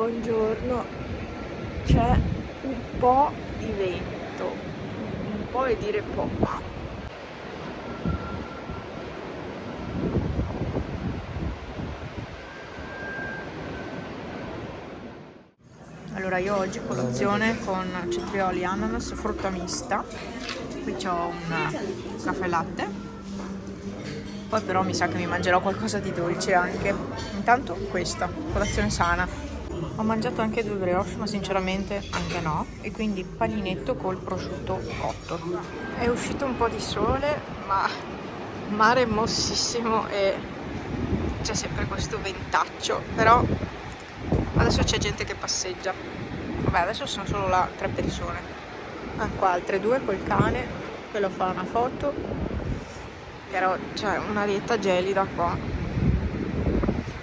Buongiorno, c'è un po' di vento, un po' e dire poco. Allora io oggi colazione con cetrioli, ananas, frutta mista, qui c'ho un caffè latte, poi però mi sa che mi mangerò qualcosa di dolce anche. Intanto questa, colazione sana. Ho mangiato anche 2 brioche, ma sinceramente anche no, e quindi paninetto col prosciutto cotto. È uscito un po' di sole, ma mare mossissimo e c'è sempre questo ventaccio, però adesso c'è gente che passeggia. Vabbè, adesso sono solo là 3 persone. Qua altre 2 col cane, quello fa una foto, però c'è un'arietta gelida qua.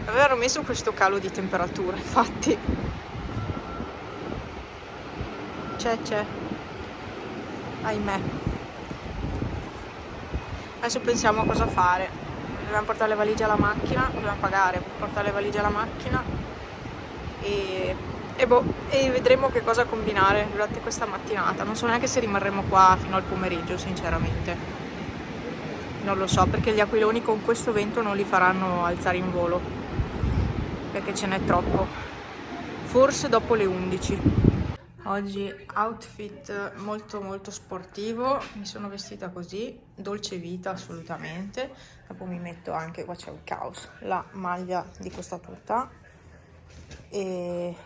Avevano messo questo calo di temperatura, infatti c'è, ahimè. Adesso pensiamo a cosa fare. Dobbiamo portare le valigie alla macchina, dobbiamo pagare, portare le valigie alla macchina e vedremo che cosa combinare durante questa mattinata. Non so neanche se rimarremo qua fino al pomeriggio, sinceramente. Non lo so, perché gli aquiloni con questo vento non li faranno alzare in volo, perché ce n'è troppo. Forse dopo le 11. Oggi outfit molto sportivo, mi sono vestita così, dolce vita assolutamente. Dopo mi metto anche, qua c'è un caos, la maglia di questa tuta, e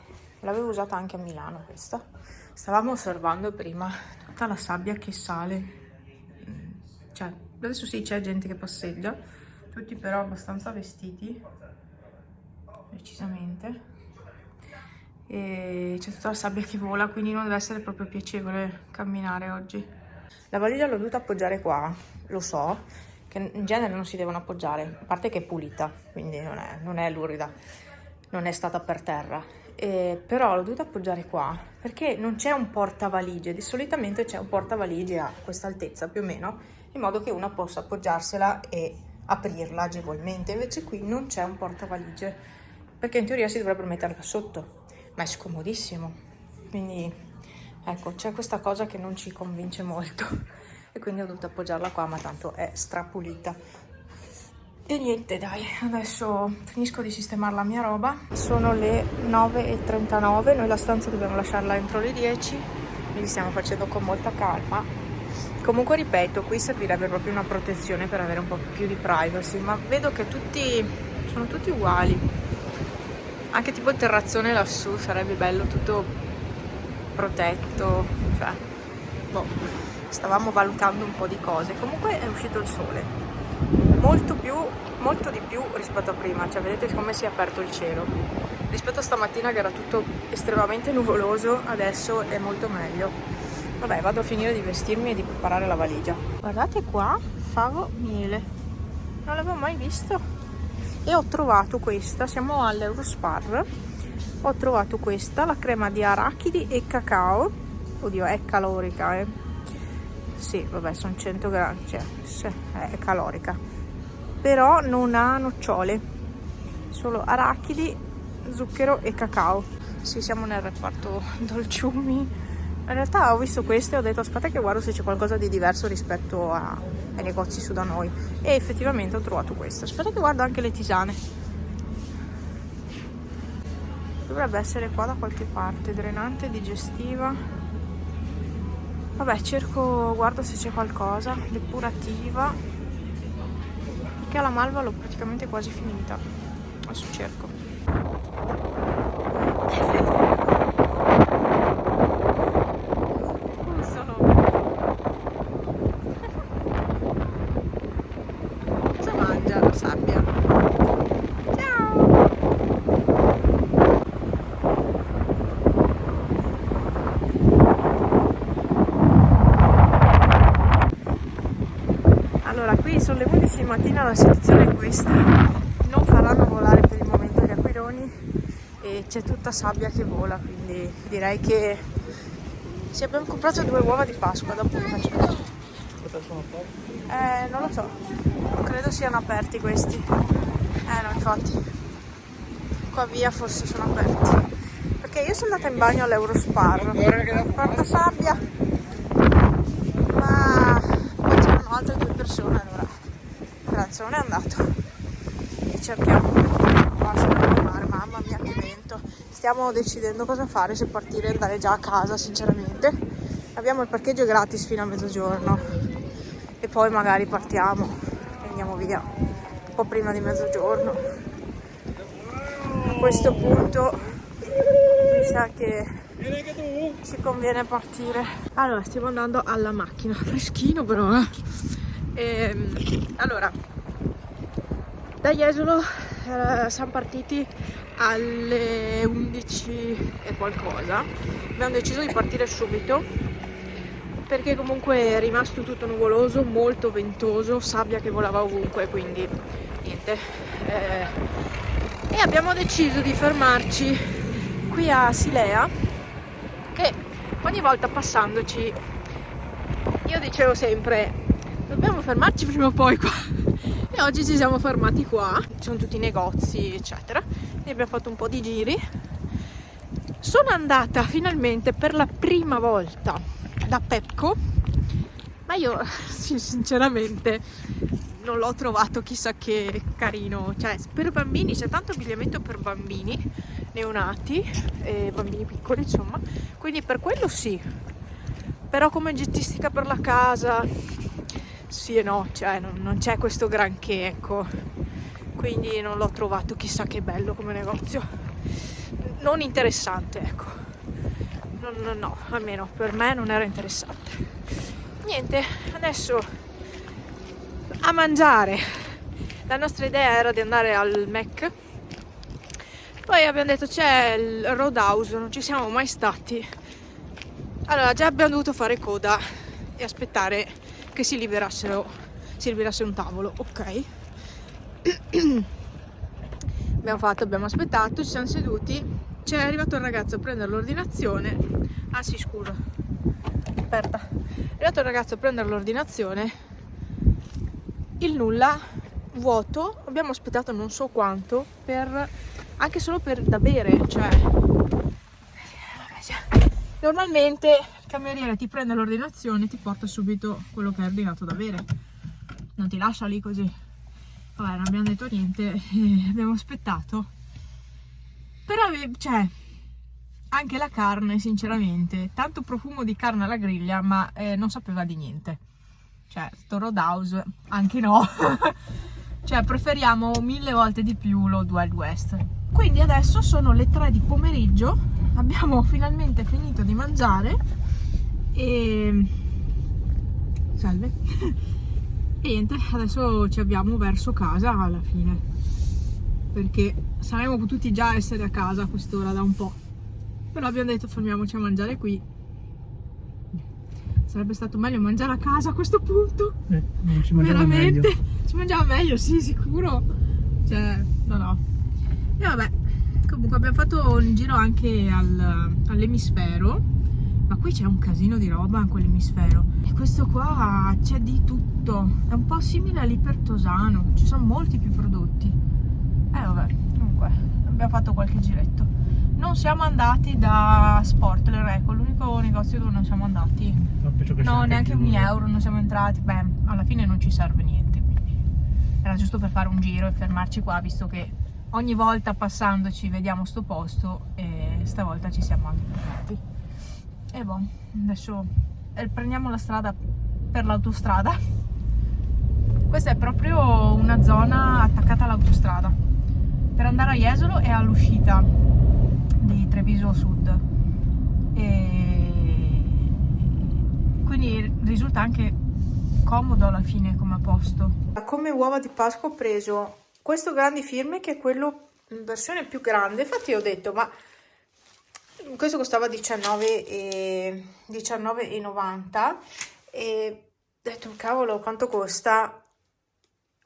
l'avevo usata anche a Milano questa. Stavamo osservando prima tutta la sabbia che sale, cioè adesso sì c'è gente che passeggia, tutti però abbastanza vestiti, decisamente. E c'è tutta la sabbia che vola, quindi non deve essere proprio piacevole camminare oggi. La valigia l'ho dovuta appoggiare qua, lo so che in genere non si devono appoggiare, a parte che è pulita, quindi non è lurida, non è stata per terra, però l'ho dovuta appoggiare qua perché non c'è un portavalige. Solitamente c'è un portavalige a questa altezza più o meno, in modo che una possa appoggiarsela e aprirla agevolmente. Invece qui non c'è un portavalige, perché in teoria si dovrebbero metterla sotto, ma è scomodissimo, quindi ecco, c'è questa cosa che non ci convince molto e quindi ho dovuto appoggiarla qua, ma tanto è strapulita. E niente, dai, adesso finisco di sistemare la mia roba. Sono le 9:39, noi la stanza dobbiamo lasciarla entro le 10, quindi stiamo facendo con molta calma. Comunque ripeto, qui servirebbe proprio una protezione per avere un po' più di privacy, ma vedo che sono tutti uguali. Anche tipo il terrazzone lassù sarebbe bello, tutto protetto, cioè, boh, stavamo valutando un po' di cose. Comunque è uscito il sole, molto di più rispetto a prima, cioè vedete come si è aperto il cielo. Rispetto a stamattina che era tutto estremamente nuvoloso, adesso è molto meglio. Vabbè, vado a finire di vestirmi e di preparare la valigia. Guardate qua, favo miele, non l'avevo mai visto. E ho trovato questa, siamo all'Eurospar, ho trovato questa, la crema di arachidi e cacao. Oddio, è calorica, sì, vabbè, sono 100 grammi, cioè è calorica, però non ha nocciole, solo arachidi, zucchero e cacao. Sì, siamo nel reparto dolciumi. In realtà ho visto queste e ho detto aspetta che guardo se c'è qualcosa di diverso rispetto ai negozi su da noi, e effettivamente ho trovato questa. Aspetta che guardo anche le tisane, dovrebbe essere qua da qualche parte, drenante, digestiva. Vabbè, guardo se c'è qualcosa, depurativa, perché la malva l'ho praticamente quasi finita. Adesso cerco. Sabbia. Ciao! Allora, qui sono le 11 di mattina, la situazione è questa. Non faranno volare per il momento gli aquiloni e c'è tutta sabbia che vola, quindi direi che sì, abbiamo comprato 2 uova di Pasqua, dopo vi faccio vedere. Non lo so, non credo siano aperti questi. No, infatti qua via forse sono aperti. Ok, io sono andata in bagno all'Eurospar, porta sabbia, ma poi c'erano altre 2 persone, allora Franzo non è andato e cerchiamo qua sul mare. Mamma mia che vento, stiamo decidendo cosa fare, se partire e andare già a casa. Sinceramente abbiamo il parcheggio gratis fino a mezzogiorno e poi magari partiamo e andiamo via un po' prima di mezzogiorno. A questo punto mi sa che ci conviene partire. Allora stiamo andando alla macchina, freschino però allora da Jesolo siamo partiti alle 11 e qualcosa. Abbiamo deciso di partire subito perché comunque è rimasto tutto nuvoloso, molto ventoso, sabbia che volava ovunque, quindi niente. E abbiamo deciso di fermarci qui a Silea, che ogni volta passandoci io dicevo sempre dobbiamo fermarci prima o poi qua, e oggi ci siamo fermati qua. Ci sono tutti i negozi eccetera e abbiamo fatto un po' di giri. Sono andata finalmente per la prima volta da Pepco, ma io sinceramente non l'ho trovato chissà che carino. Cioè, per bambini c'è tanto abbigliamento per bambini neonati e bambini piccoli, insomma, quindi per quello sì, però come oggettistica per la casa sì e no, cioè non c'è questo granché, ecco, quindi non l'ho trovato chissà che bello come negozio, non interessante, ecco. No, almeno per me non era interessante. Niente, adesso a mangiare. La nostra idea era di andare al Mac, poi abbiamo detto c'è il Roadhouse, non ci siamo mai stati, allora già abbiamo dovuto fare coda e aspettare che si liberasse un tavolo. Ok, abbiamo aspettato, ci siamo seduti. C'è arrivato il ragazzo a prendere l'ordinazione. Ah sì, scusa, aspetta. È arrivato il ragazzo a prendere l'ordinazione. Il nulla, vuoto. Abbiamo aspettato non so quanto anche solo da bere, cioè normalmente il cameriere ti prende l'ordinazione e ti porta subito quello che hai ordinato da bere, non ti lascia lì così. Vabbè, non abbiamo detto niente, abbiamo aspettato. Però cioè anche la carne, sinceramente, tanto profumo di carne alla griglia, ma non sapeva di niente. Cioè, sto Roadhouse, anche no. Cioè, preferiamo 1000 volte di più lo Wild West. Quindi adesso sono le 3 di pomeriggio, abbiamo finalmente finito di mangiare e... salve. E niente, adesso ci avviamo verso casa alla fine, perché saremmo potuti già essere a casa a quest'ora da un po', però abbiamo detto fermiamoci a mangiare qui. Sarebbe stato meglio mangiare a casa a questo punto, non ci mangiava veramente meglio. si mangiava meglio, sì, sicuro, cioè no. E vabbè, comunque abbiamo fatto un giro anche all'emisfero, ma qui c'è un casino di roba in quell'emisfero, e questo qua c'è di tutto, è un po' simile all'Ipertosano, ci sono molti più prodotti. Vabbè, comunque abbiamo fatto qualche giretto. Non siamo andati da Sportler, ecco, l'unico negozio dove non siamo andati. No, neanche €1 non siamo entrati. Beh, alla fine non ci serve niente, quindi era giusto per fare un giro e fermarci qua, visto che ogni volta passandoci vediamo sto posto e stavolta ci siamo anche fermati. E boh, adesso prendiamo la strada per l'autostrada. Questa è proprio una zona attaccata all'autostrada per andare a Jesolo e all'uscita di Treviso Sud, e quindi risulta anche comodo alla fine come posto. Come uova di Pasqua ho preso questo grandi firme, che è quello in versione più grande. Infatti ho detto, ma questo costava 19,90 e ho detto cavolo, quanto costa?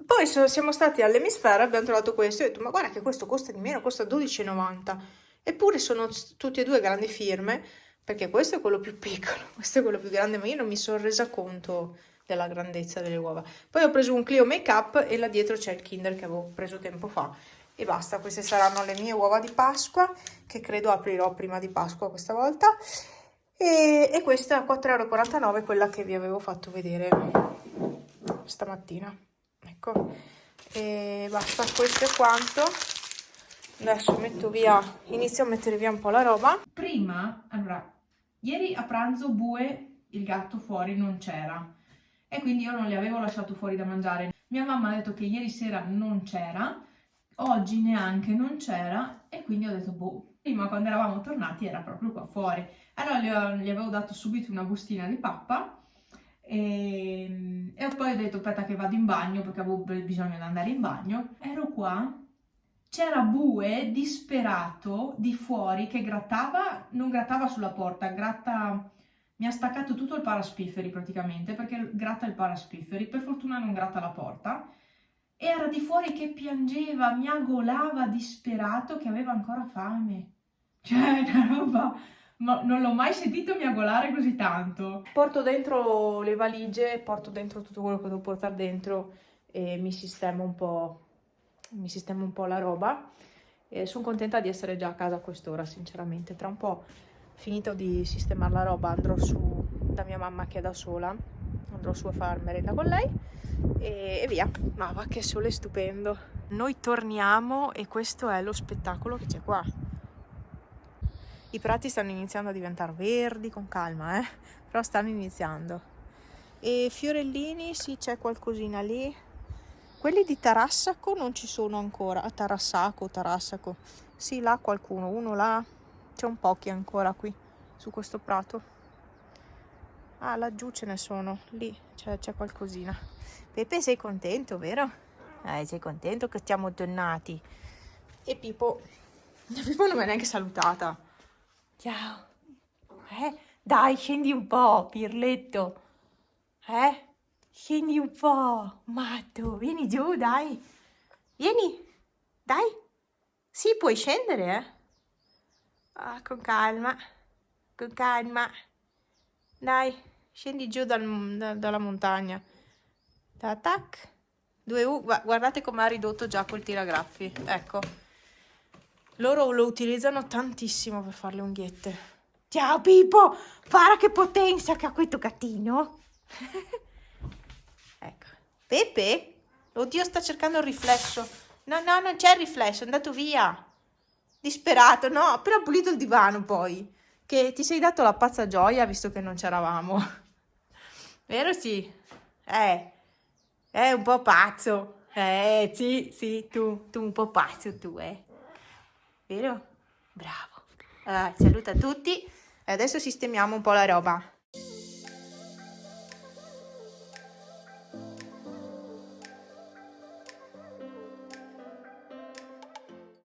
Poi siamo stati all'Emisfera, abbiamo trovato questo e ho detto ma guarda che questo costa di meno, costa 12,90, eppure sono tutti e due grandi firme, perché questo è quello più piccolo, questo è quello più grande, ma io non mi sono resa conto della grandezza delle uova. Poi ho preso un Clio Make Up e là dietro c'è il Kinder che avevo preso tempo fa, e basta. Queste saranno le mie uova di Pasqua, che credo aprirò prima di Pasqua questa volta, e questa a 4,49 €, quella che vi avevo fatto vedere stamattina, ecco. E basta, questo è quanto. Adesso inizio a mettere via un po' la roba. Prima, allora, ieri a pranzo Bue, il gatto, fuori non c'era e quindi io non li avevo lasciato fuori da mangiare. Mia mamma ha detto che ieri sera non c'era, oggi neanche non c'era, e quindi ho detto boh, prima quando eravamo tornati era proprio qua fuori. Allora gli avevo dato subito una bustina di pappa e poi ho detto aspetta che vado in bagno perché avevo bisogno di andare in bagno. Ero qua, c'era Bue disperato di fuori che non grattava sulla porta, mi ha staccato tutto il paraspifferi praticamente, perché gratta il paraspifferi, per fortuna non gratta la porta. Era di fuori che piangeva, miagolava disperato che aveva ancora fame. Cioè, una roba, ma non l'ho mai sentito miagolare così tanto. Porto dentro le valigie, porto dentro tutto quello che devo portare dentro e mi sistemo un po' la roba. Sono contenta di essere già a casa a quest'ora, sinceramente. Tra un po', finito di sistemare la roba, andrò su da mia mamma che è da sola, andrò su a far merenda con lei e via. Ma va che sole stupendo. Noi torniamo e questo è lo spettacolo che c'è qua. I prati stanno iniziando a diventare verdi, con calma, però stanno iniziando. E fiorellini, sì, c'è qualcosina lì. Quelli di Tarassaco non ci sono ancora. Tarassaco. Sì, là qualcuno, uno là. C'è un pochi ancora qui, su questo prato. Ah, laggiù ce ne sono, lì c'è qualcosina. Pepe, sei contento, vero? Sei contento che siamo tornati? E Pippo non mi ha neanche salutata. Ciao. Dai, scendi un po', pirletto. Scendi un po', matto. Vieni giù, dai. Vieni, dai. Sì, puoi scendere, Ah, con calma. Con calma. Dai, scendi giù dalla montagna. Tac. 2U. Guardate come ha ridotto già quel tiragraffi. Ecco. Loro lo utilizzano tantissimo per fare le unghiette. Ciao Pippo, guarda che potenza che ha questo gattino. Ecco. Pepe? Oddio, sta cercando il riflesso. No, non c'è il riflesso, è andato via. Disperato, no, ho appena pulito il divano poi. Che ti sei dato la pazza gioia visto che non c'eravamo. Vero sì? È un po' pazzo. Sì, tu un po' pazzo tu, Vero? Bravo. Saluta tutti e adesso sistemiamo un po' la roba.